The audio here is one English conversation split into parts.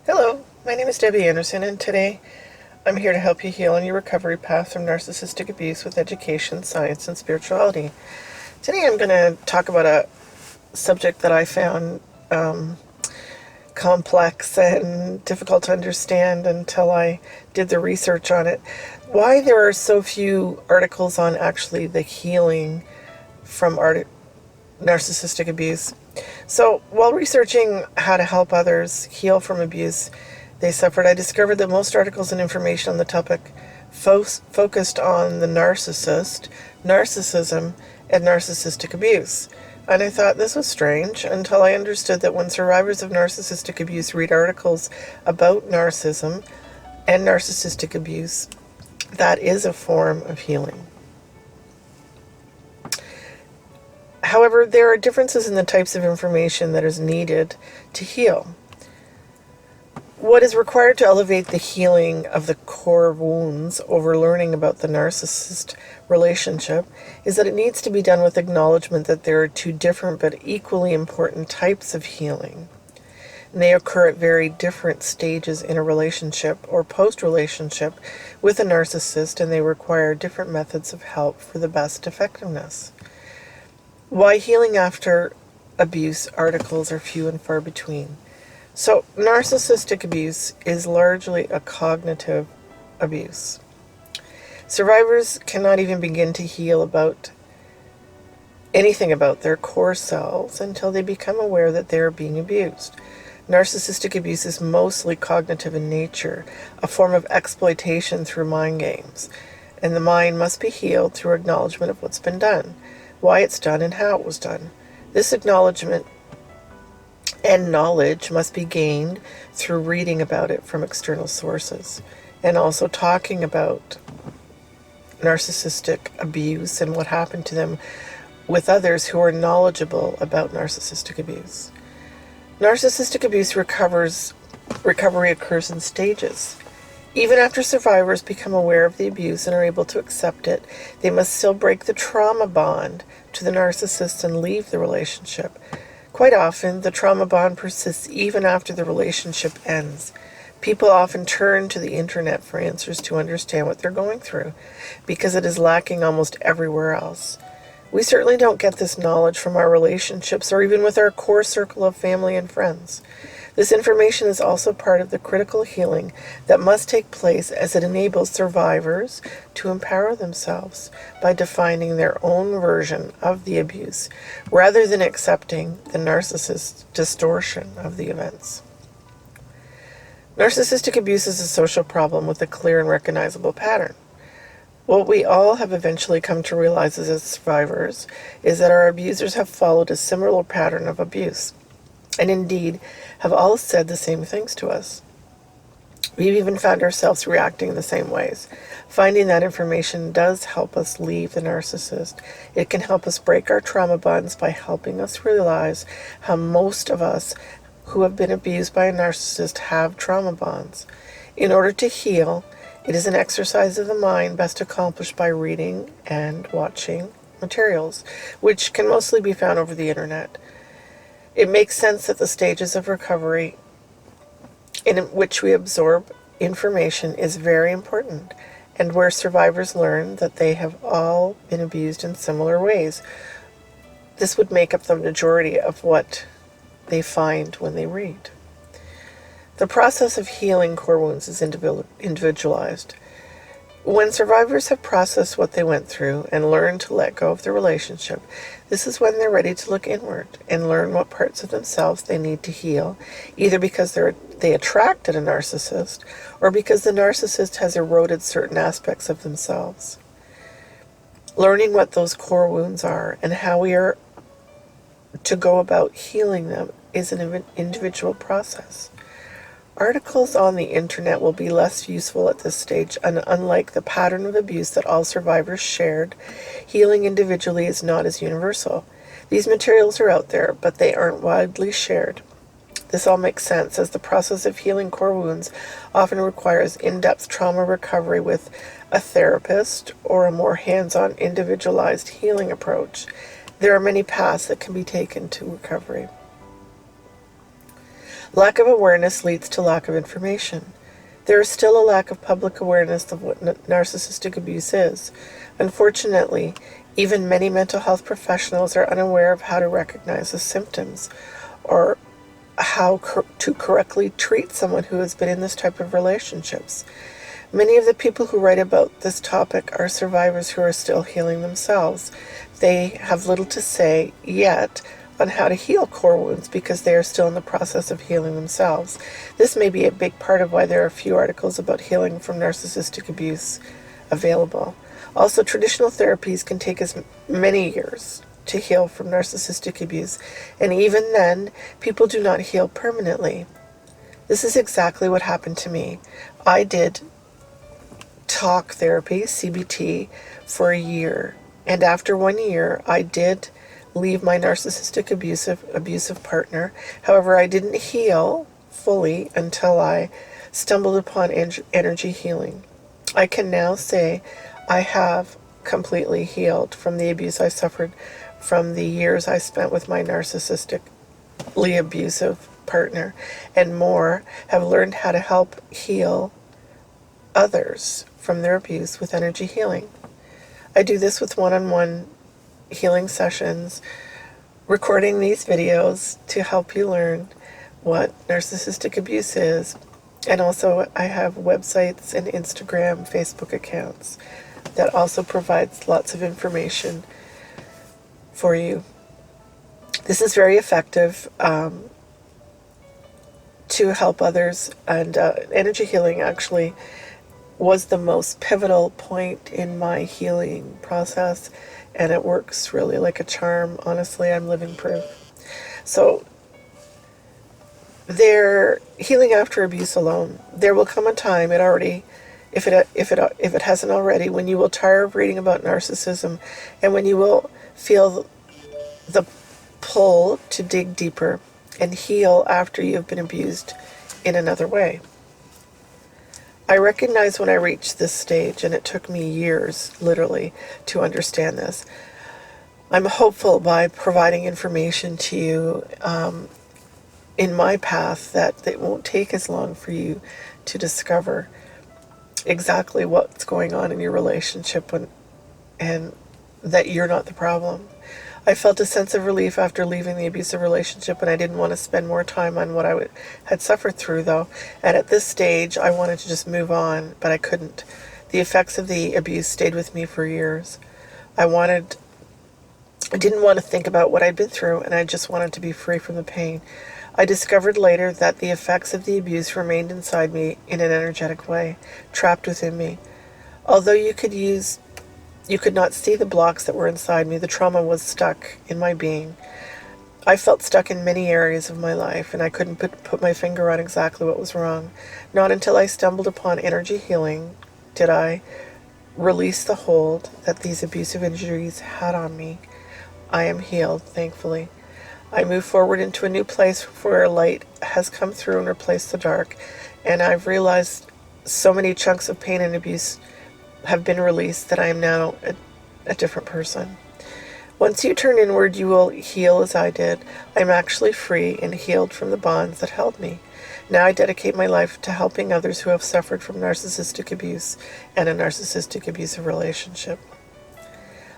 Hello, my name is Debbie Anderson, and today I'm here to help you heal on your recovery path from narcissistic abuse with education, science, and spirituality. Today I'm going to talk about a subject that I found complex and difficult to understand until I did the research on it. Why there are so few articles on actually the healing from narcissistic abuse. So, while researching how to help others heal from abuse they suffered, I discovered that most articles and information on the topic focused on the narcissist, narcissism, and narcissistic abuse. And I thought this was strange until I understood that when survivors of narcissistic abuse read articles about narcissism and narcissistic abuse, that is a form of healing. However, there are differences in the types of information that is needed to heal. What is required to elevate the healing of the core wounds over learning about the narcissist relationship is that it needs to be done with acknowledgement that there are two different but equally important types of healing. And they occur at very different stages in a relationship or post-relationship with a narcissist, and they require different methods of help for the best effectiveness. Why healing after abuse articles are few and far between. So, narcissistic abuse is largely a cognitive abuse. Survivors cannot even begin to heal about anything about their core selves until they become aware that they are being abused. Narcissistic abuse is mostly cognitive in nature, a form of exploitation through mind games, and the mind must be healed through acknowledgement of what's been done, why it's done, and how it was done. This acknowledgement and knowledge must be gained through reading about it from external sources and also talking about narcissistic abuse and what happened to them with others who are knowledgeable about narcissistic abuse. Narcissistic abuse recovery occurs in stages. Even after survivors become aware of the abuse and are able to accept it, they must still break the trauma bond to the narcissist and leave the relationship. Quite often, the trauma bond persists even after the relationship ends. People often turn to the internet for answers to understand what they're going through, because it is lacking almost everywhere else. We certainly don't get this knowledge from our relationships or even with our core circle of family and friends. This information is also part of the critical healing that must take place as it enables survivors to empower themselves by defining their own version of the abuse rather than accepting the narcissist's distortion of the events. Narcissistic abuse is a social problem with a clear and recognizable pattern. What we all have eventually come to realize as survivors is that our abusers have followed a similar pattern of abuse, and indeed have all said the same things to us. We've even found ourselves reacting in the same ways. Finding that information does help us leave the narcissist. It can help us break our trauma bonds by helping us realize how most of us who have been abused by a narcissist have trauma bonds. In order to heal, it is an exercise of the mind best accomplished by reading and watching materials, which can mostly be found over the internet. It makes sense that the stages of recovery in which we absorb information is very important, and where survivors learn that they have all been abused in similar ways. This would make up the majority of what they find when they read. The process of healing core wounds is individualized. When survivors have processed what they went through and learned to let go of the relationship, this is when they're ready to look inward and learn what parts of themselves they need to heal, either because they attracted a narcissist or because the narcissist has eroded certain aspects of themselves. Learning what those core wounds are and how we are to go about healing them is an individual process. Articles on the internet will be less useful at this stage, and unlike the pattern of abuse that all survivors shared, healing individually is not as universal. These materials are out there, but they aren't widely shared. This all makes sense, as the process of healing core wounds often requires in-depth trauma recovery with a therapist or a more hands-on individualized healing approach. There are many paths that can be taken to recovery. Lack of awareness leads to lack of information. There is still a lack of public awareness of what narcissistic abuse is. Unfortunately, even many mental health professionals are unaware of how to recognize the symptoms or how to correctly treat someone who has been in this type of relationships. Many of the people who write about this topic are survivors who are still healing themselves. They have little to say yet on how to heal core wounds because they are still in the process of healing themselves. This may be a big part of why there are few articles about healing from narcissistic abuse available. Also, traditional therapies can take as many years to heal from narcissistic abuse, and even then, people do not heal permanently. This is exactly what happened to me. I did talk therapy, CBT, for a year, and after 1 year, I did leave my narcissistic abusive partner. However, I didn't heal fully until I stumbled upon energy healing. I can now say I have completely healed from the abuse I suffered from the years I spent with my narcissistically abusive partner, and more, have learned how to help heal others from their abuse with energy healing. I do this with one-on-one healing sessions, recording these videos to help you learn what narcissistic abuse is. And also I have websites and Instagram, Facebook accounts that also provides lots of information for you. This is very effective to help others, and energy healing actually was the most pivotal point in my healing process, and it works really like a charm. Honestly, I'm living proof. So they're healing after abuse alone. There will come a time, if it hasn't already, when you will tire of reading about narcissism, and when you will feel the pull to dig deeper and heal after you've been abused in another way. I recognize when I reached this stage, and it took me years, literally, to understand this. I'm hopeful by providing information to you in my path that it won't take as long for you to discover exactly what's going on in your relationship and that you're not the problem. I felt a sense of relief after leaving the abusive relationship, and I didn't want to spend more time on what I had suffered through, though. And at this stage, I wanted to just move on, but I couldn't. The effects of the abuse stayed with me for years. I didn't want to think about what I'd been through, and I just wanted to be free from the pain. I discovered later that the effects of the abuse remained inside me in an energetic way, trapped within me. Although you could not see the blocks that were inside me, the trauma was stuck in my being. I felt stuck in many areas of my life, and I couldn't put my finger on exactly what was wrong. Not until I stumbled upon energy healing did I release the hold that these abusive injuries had on me. I am healed, thankfully. I move forward into a new place where light has come through and replaced the dark, and I've realized so many chunks of pain and abuse have been released that I am now a different person. Once you turn inward, you will heal as I did. I'm actually free and healed from the bonds that held me. Now I dedicate my life to helping others who have suffered from narcissistic abuse and a narcissistic abusive relationship.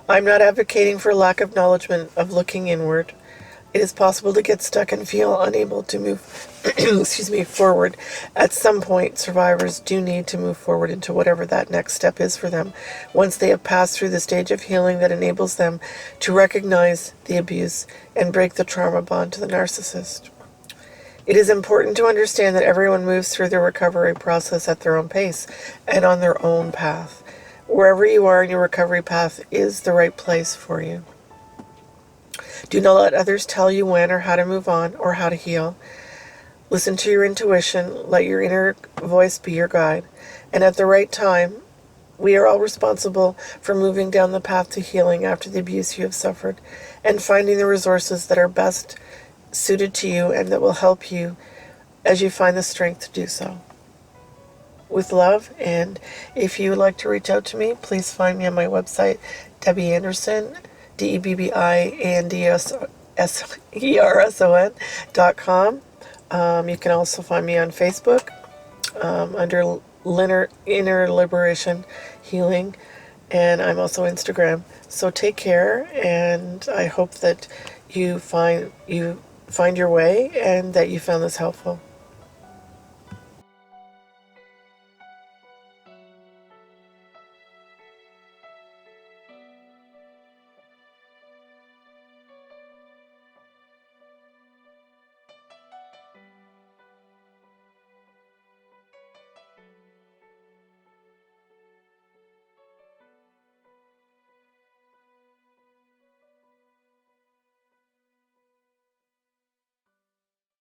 I'm not advocating for lack of acknowledgement of looking inward. It is possible to get stuck and feel unable to move forward. At some point, survivors do need to move forward into whatever that next step is for them once they have passed through the stage of healing that enables them to recognize the abuse and break the trauma bond to the narcissist. It is important to understand that everyone moves through their recovery process at their own pace and on their own path. Wherever you are in your recovery path is the right place for you. Do not let others tell you when or how to move on or how to heal. Listen to your intuition. Let your inner voice be your guide. And at the right time, we are all responsible for moving down the path to healing after the abuse you have suffered and finding the resources that are best suited to you and that will help you as you find the strength to do so. With love, and if you would like to reach out to me, please find me on my website, Debbie Anderson, DebbieAnderson.com, You can also find me on Facebook under Inner Liberation Healing, and I'm also Instagram. So take care, and I hope that you find your way and that you found this helpful.